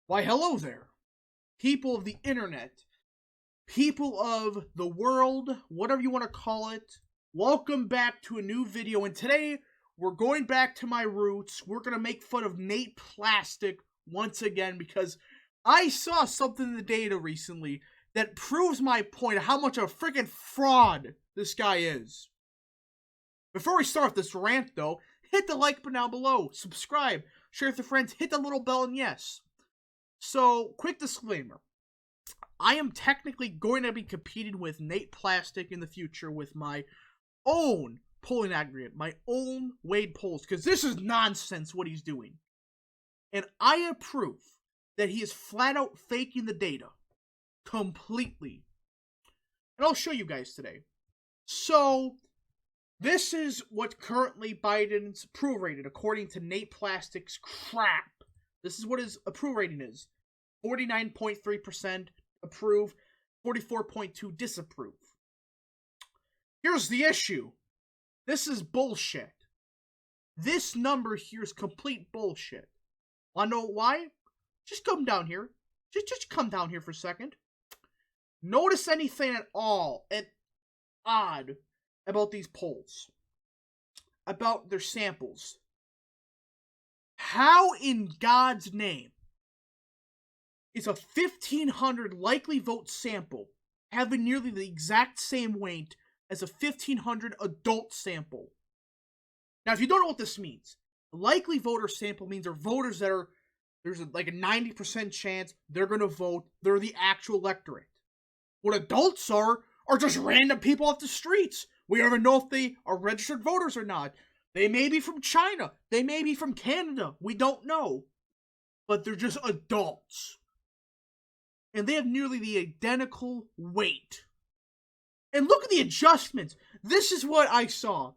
Why, hello there, people of the internet, people of the world, whatever you want to call it. Welcome back to a new video, and today we're going back to my roots. We're going to make fun of Nate Plastic once again because I saw something in the data recently that proves my point of how much of a freaking fraud this guy is. Before we start this rant, though, hit the like button down below, subscribe, share with your friends, hit the little bell, and yes. So, quick disclaimer. I am technically going to be competing with Nate Plastic in the future with my own polling aggregate, my own weighed polls, because this is nonsense what he's doing. And I have proof that he is flat out faking the data. Completely. And I'll show you guys today. So, this is what currently Biden's approval rating, according to Nate Plastic's crap. This is what his approval rating is. 49.3% approve, 44.2% disapprove. Here's the issue. This is bullshit. This number here is complete bullshit. Wanna know why? Just come down here. Just come down here for a second. Notice anything at all odd about these polls? About their samples? How in God's name is a 1,500 likely vote sample having nearly the exact same weight as a 1,500 adult sample? Now, if you don't know what this means, a likely voter sample means they're voters that there's like a 90% chance they're going to vote. They're the actual electorate. What adults are just random people off the streets. We don't even know if they are registered voters or not. They may be from China. They may be from Canada. We don't know. But they're just adults. And they have nearly the identical weight. And look at the adjustments. This is what I saw.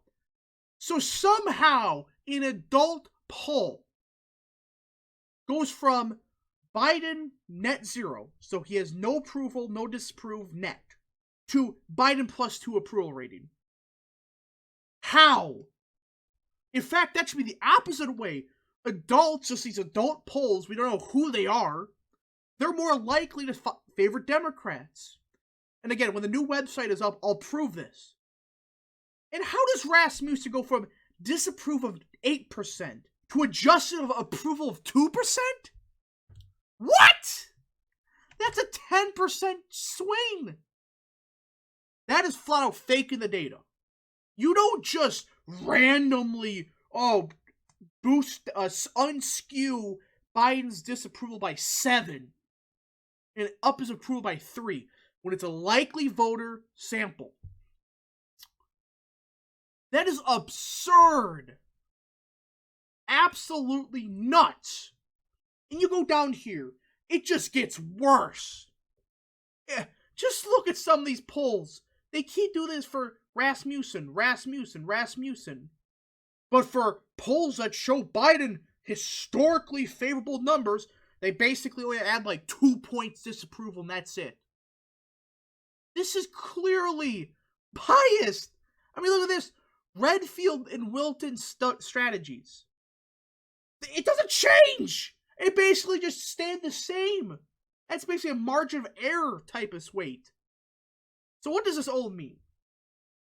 So somehow, an adult poll goes from Biden net 0, so he has no approval, no disapprove net, to Biden +2 approval rating. How? In fact, that should be the opposite way. Adults, just these adult polls, we don't know who they are, they're more likely to favor Democrats. And again, when the new website is up, I'll prove this. And how does Rasmussen go from disapprove of 8% to adjusted of approval of 2%? What? That's a 10% swing. That is flat out faking the data. You don't just randomly, unskew Biden's disapproval by 7 and up his approval by 3 when it's a likely voter sample. That is absurd. Absolutely nuts. And you go down here, it just gets worse. Just look at some of these polls. They keep doing this for Rasmussen. But for polls that show Biden historically favorable numbers, they basically only add like 2 points disapproval and that's it. This is clearly biased. I mean, look at this. Redfield and Wilton strategies. It doesn't change. It basically just stayed the same. That's basically a margin of error type of weight. So what does this all mean?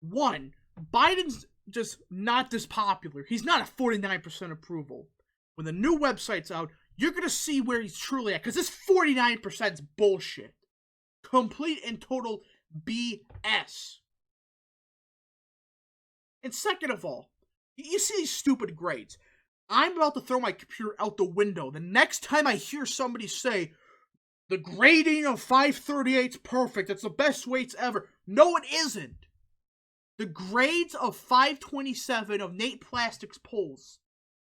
1, Biden's just not this popular. He's not a 49% approval. When the new website's out, you're going to see where he's truly at. Because this 49% is bullshit. Complete and total BS. And second of all, you see these stupid grades. I'm about to throw my computer out the window. The next time I hear somebody say, the grading of 538's perfect, it's the best weights ever. No, it isn't. The grades of 527 of Nate Plastic's polls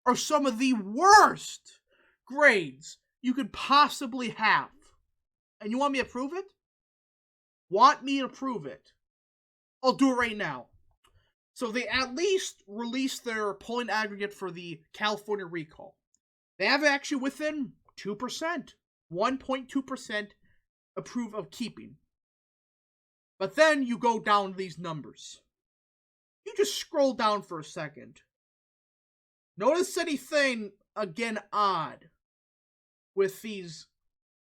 are some of the worst grades you could possibly have. And you want me to prove it? Want me to prove it? I'll do it right now. So they at least released their polling aggregate for the California recall. They have actually within 2%. 1.2% approve of keeping. But then you go down to these numbers. You just scroll down for a second. Notice anything, again, odd with these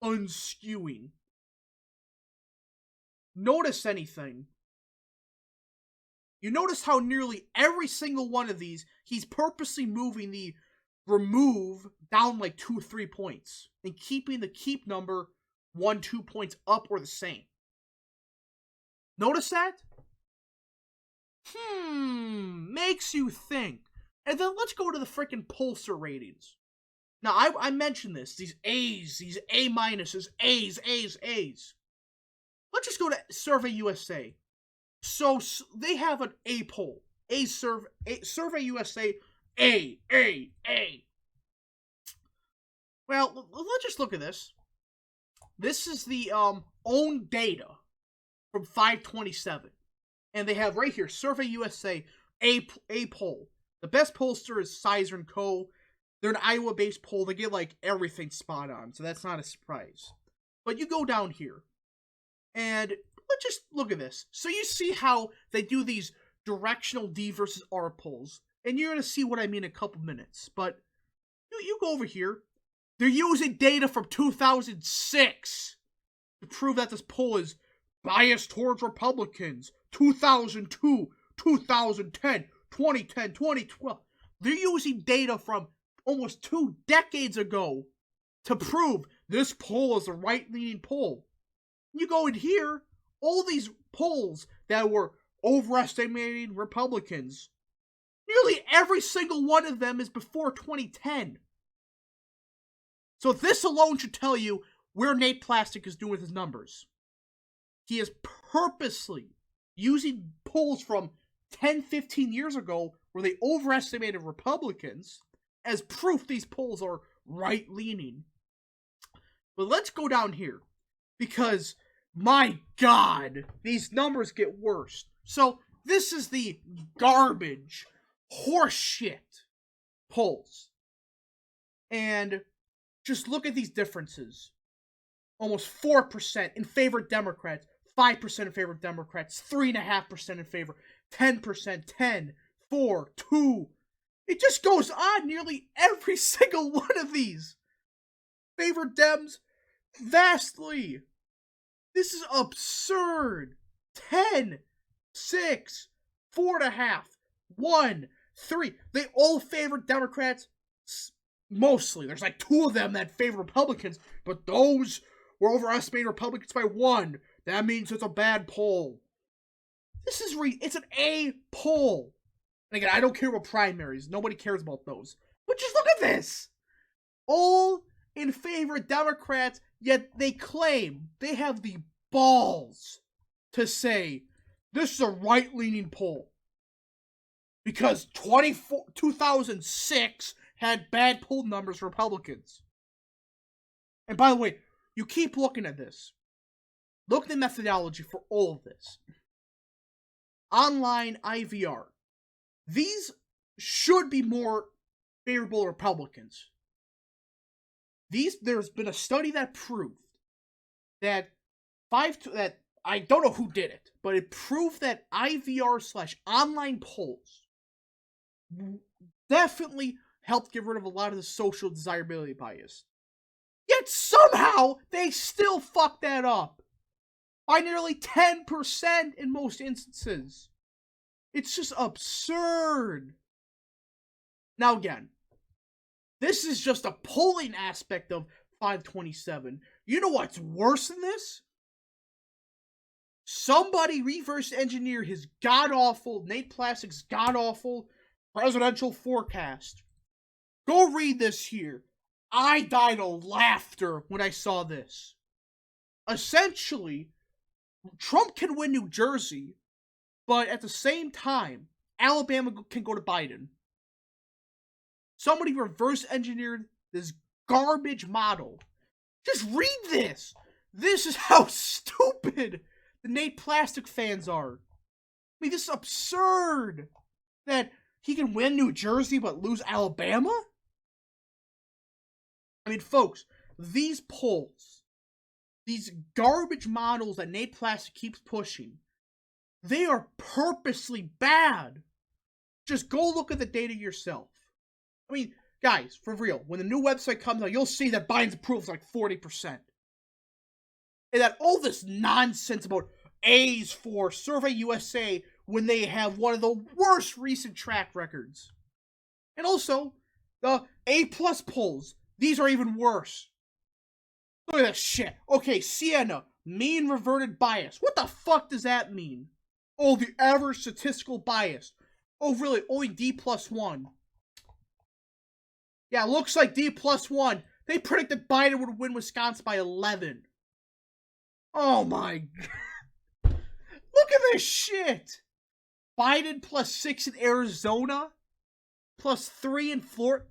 unskewing. Notice anything. You notice how nearly every single one of these, he's purposely moving the remove down like 2 or 3 points and keeping the keep number 1, 2 points up or the same. Notice that? Makes you think. And then let's go to the freaking pollster ratings. Now, I mentioned this. These A's, these A minuses, A's. Let's just go to Survey USA. So they have an A poll. Survey USA, A. Well, let's just look at this. This is the own data from 5/27. And they have right here, Survey USA, A poll. The best pollster is Sizer & Co. They're an Iowa-based poll. They get, like, everything spot on, so that's not a surprise. But you go down here, and let's just look at this. So you see how they do these directional D versus R polls, and you're going to see what I mean in a couple minutes. But you go over here. They're using data from 2006 to prove that this poll is biased towards Republicans. 2002, 2010, 2010, 2012. They're using data from almost 2 decades ago to prove this poll is a right-leaning poll. You go in here, all these polls that were overestimating Republicans, nearly every single one of them is before 2010. So this alone should tell you where Nate Plastic is doing with his numbers. He is purposely using polls from 10, 15 years ago where they overestimated Republicans as proof these polls are right-leaning. But let's go down here, because, my God, these numbers get worse. So this is the garbage, horseshit polls. And just look at these differences. Almost 4% in favor of Democrats, 5% in favor of Democrats, 3.5% in favor, 10%, 10, 4, 2. It just goes on nearly every single one of these. Favor Dems vastly. This is absurd. 10, 6, 4.5, 1, 3. They all favor Democrats mostly. There's like 2 of them that favor Republicans, but those were overestimating Republicans by 1. That means it's a bad poll. This is it's an A poll. And again, I don't care about primaries. Nobody cares about those. But just look at this. All in favor of Democrats, yet they claim they have the balls to say this is a right-leaning poll. Because 2006 had bad poll numbers for Republicans. And by the way, you keep looking at this. Look at the methodology for all of this. Online IVR. These should be more favorable to Republicans. There's been a study that proved that that I don't know who did it, but it proved that IVR/online polls definitely helped get rid of a lot of the social desirability bias. Yet somehow they still fuck that up by nearly 10% in most instances. It's just absurd. Now again, this is just a polling aspect of 5/27. You know what's worse than this? Somebody reverse engineer his god-awful, Nate Plastic's god-awful presidential forecast. Go read this here. I died of laughter when I saw this. Essentially, Trump can win New Jersey, but at the same time, Alabama can go to Biden. Somebody reverse engineered this garbage model. Just read this. This is how stupid the Nate Plastic fans are. I mean, this is absurd that he can win New Jersey but lose Alabama? I mean, folks, these polls, these garbage models that Nate Plastic keeps pushing, they are purposely bad. Just go look at the data yourself. I mean, guys, for real, when the new website comes out, you'll see that Biden's approval is like 40%. And that all this nonsense about A's for Survey USA when they have one of the worst recent track records. And also, the A+ polls. These are even worse. Look at this shit. Okay, Siena, mean reverted bias. What the fuck does that mean? Oh, the average statistical bias. Oh, really? Only D+1. Yeah, looks like D+1. They predicted Biden would win Wisconsin by 11. Oh my god. Look at this shit. Biden +6 in Arizona. +3 in Florida.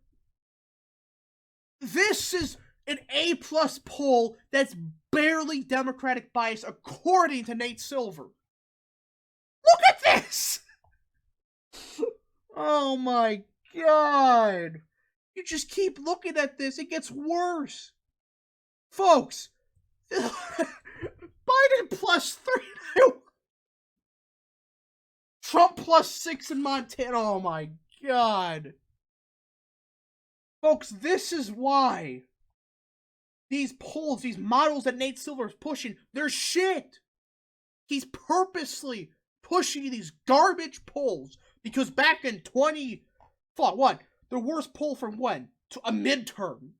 This is an A+ poll that's barely Democratic bias according to Nate Silver. Look at this! Oh my god. You just keep looking at this, it gets worse. Folks, Biden +3. Trump +6 in Montana. Oh my god. Folks, this is why these polls, these models that Nate Silver is pushing, they're shit. He's purposely pushing these garbage polls because back in the worst poll from when? To a midterm.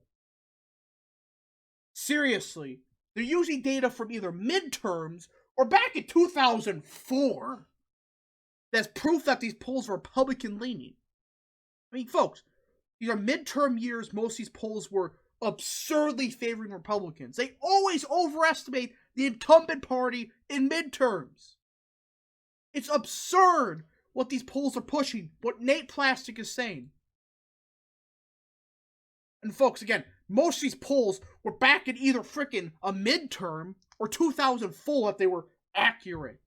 Seriously, they're using data from either midterms or back in 2004. That's proof that these polls are Republican leaning. I mean, folks, these are midterm years. Most of these polls were absurdly favoring Republicans. They always overestimate the incumbent party in midterms. It's absurd what these polls are pushing, what Nate Plastic is saying. And folks, again, most of these polls were back in either frickin' a midterm or 2004 if they were accurate.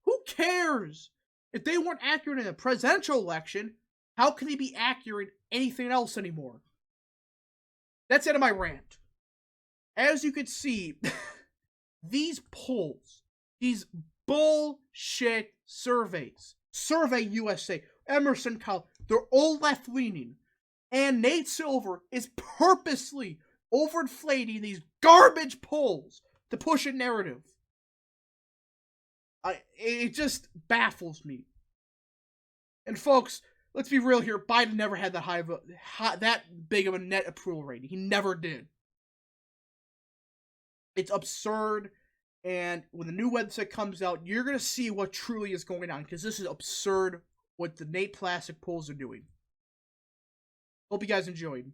Who cares? If they weren't accurate in a presidential election, how can they be accurate anything else anymore? That's the end of my rant. As you can see, these polls, these bullshit surveys, Survey USA, Emerson College, they're all left-leaning. And Nate Silver is purposely overinflating these garbage polls to push a narrative. It just baffles me. And folks, let's be real here. Biden never had that big of a net approval rating. He never did. It's absurd. And when the new website comes out, you're going to see what truly is going on. Because this is absurd what the Nate Plastic polls are doing. Hope you guys enjoyed.